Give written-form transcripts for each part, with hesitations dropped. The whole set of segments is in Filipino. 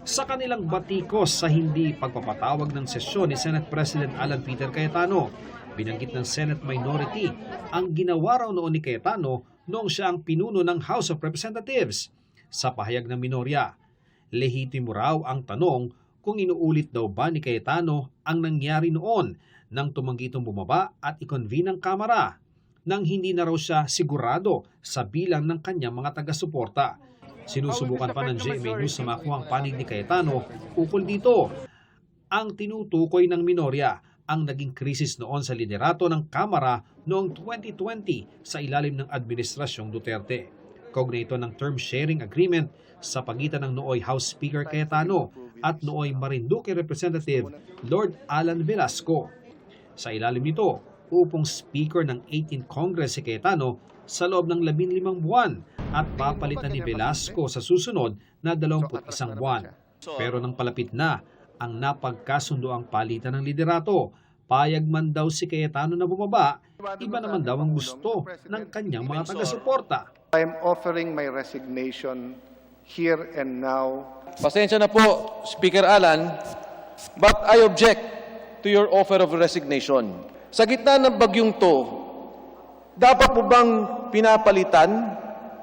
Sa kanilang batikos sa hindi pagpapatawag ng sesyon ni Senate President Alan Peter Cayetano, binanggit ng Senate Minority ang ginawa raw noon ni Cayetano noong siya ang pinuno ng House of Representatives. Sa pahayag ng minorya, lehitimo raw ang tanong kung inuulit daw ba ni Cayetano ang nangyari noon nang tumanggi itong bumaba at i-convene ang Kamara nang hindi na raw siya sigurado sa bilang ng kanyang mga taga-suporta. Sinusubukan pa ng GMA News na makuha ang panig ni Cayetano ukol dito. Ang tinutukoy ng minorya ang naging krisis noon sa liderato ng Kamara noong 2020 sa ilalim ng Administrasyong Duterte. Kaugnay ito ng term sharing agreement sa pagitan ng nooy House Speaker Cayetano at nooy Marinduque Representative Lord Alan Velasco. Sa ilalim nito, upong Speaker ng 18th Congress si Cayetano sa loob ng 15 buwan at papalitan ni Velasco sa susunod na 21 buwan. Pero nang palapit na ang napagkasundo ang palitan ng liderato, payag man daw si Cayetano na bumaba, iba naman daw ang gusto ng kanyang mga taga-suporta. I'm offering my resignation here and now. Pasensya na po, Speaker Alan, but I object to your offer of resignation. Sa gitna ng bagyong to, dapat po bang pinapalitan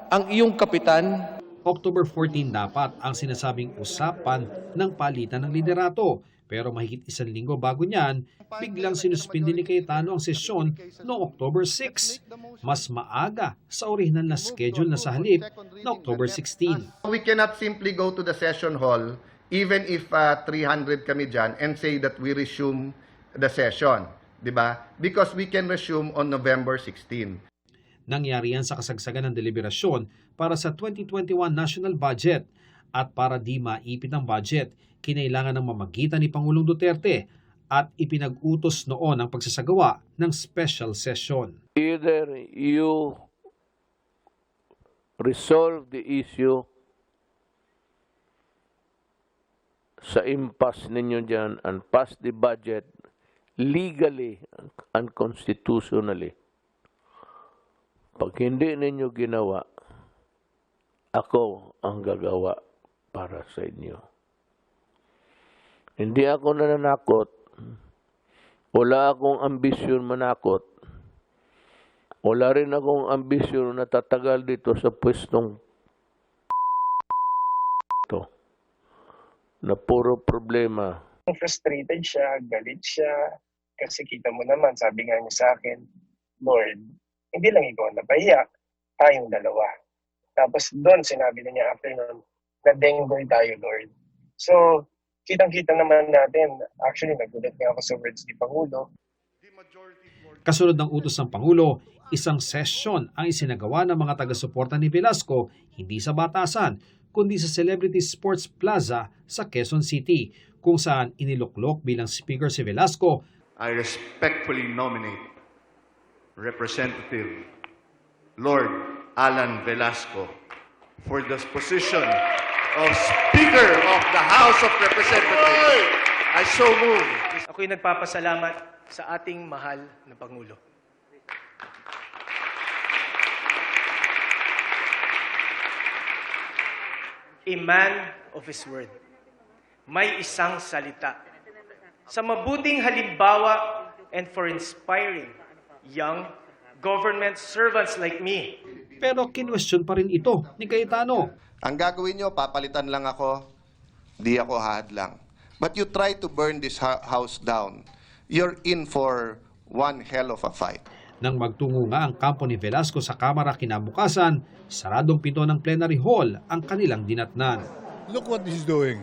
ang iyong kapitan? October 14 dapat ang sinasabing usapan ng palitan ng liderato. Pero mahigit 1 linggo bago niyan, biglang sinuspindi ni Cayetano ang sesyon noong October 6. Mas maaga sa orihinal na schedule na sa halip na October 16. We cannot simply go to the session hall, even if 300 kami dyan, and say that we resume the session. Diba? Because we can resume on November 16. Nangyari yan sa kasagsagan ng deliberasyon para sa 2021 national budget at para di maipit ang budget, kinailangan ng mamagitan ni Pangulong Duterte at ipinag-utos noon ang pagsasagawa ng special session. Either you resolve the issue sa impasse ninyo dyan and pass the budget legally and constitutionally. Pag hindi ninyo ginawa, ako ang gagawa para sa inyo. Hindi ako nananakot. Wala akong ambisyon manakot. Wala rin akong ambisyon na tatagal dito sa pwestong to na puro problema. Frustrated siya, galit siya, kasi kita mo naman, sabi nga niya sa akin, Lord, hindi lang ikaw napahiya, tayong dalawa. Tapos doon, sinabi na niya after noon, na-denggoy tayo, Lord. So, kitang-kita naman natin, actually, nagulat nga ako sa words ni Pangulo. Kasunod ng utos ng Pangulo, isang session ang isinagawa ng mga taga-suporta ni Velasco, hindi sa Batasan, kundi sa Celebrity Sports Plaza sa Quezon City, kung saan iniluklok bilang speaker si Velasco. I respectfully nominate Representative Lord Alan Velasco for the position of Speaker of the House of Representatives. I so move. Ako'y nagpapasalamat sa ating mahal na Pangulo. A man of his word. May isang salita. Sa mabuting halimbawa and for inspiring young government servants like me. Pero kinwestiyon pa rin ito ni Cayetano. Ang gagawin nyo, papalitan lang ako, di ako hahadlang. But you try to burn this house down, you're in for one hell of a fight. Nang magtungo nga ang kampo ni Velasco sa Kamara kinabukasan, saradong pinto ng plenary hall ang kanilang dinatnan. Look what he's doing.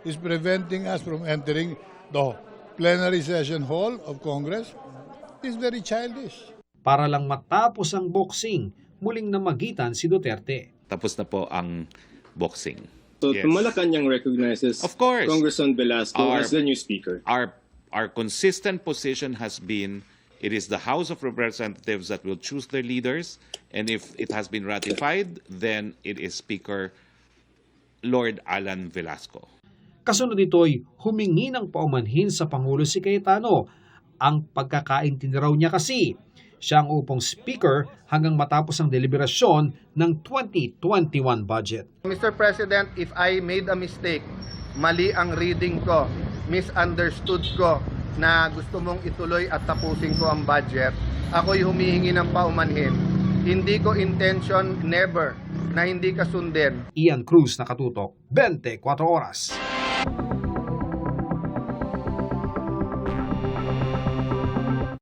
He's preventing us from entering the plenary session hall of Congress. He's very childish. Para lang matapos ang boxing, muling namagitan si Duterte. Tapos na po ang boxing. So, Yes. Malacanang recognizes Of course. Congressman Velasco as the new speaker. Our consistent position has been it is the House of Representatives that will choose their leaders, and if it has been ratified, then it is Speaker Lord Alan Velasco. Kasunod nito'y humingi ng paumanhin sa Pangulo si Cayetano. Ang pagkakaintindi raw niya kasi, Siya ang upong speaker hanggang matapos ang deliberasyon ng 2021 budget. Mr. President, if I made a mistake, mali ang reading ko, misunderstood ko na gusto mong ituloy at tapusin ko ang budget, ako'y humihingi ng paumanhin. Hindi ko intention, never, na hindi ka sundin. Ian Cruz, Nakatutok, 24 Oras.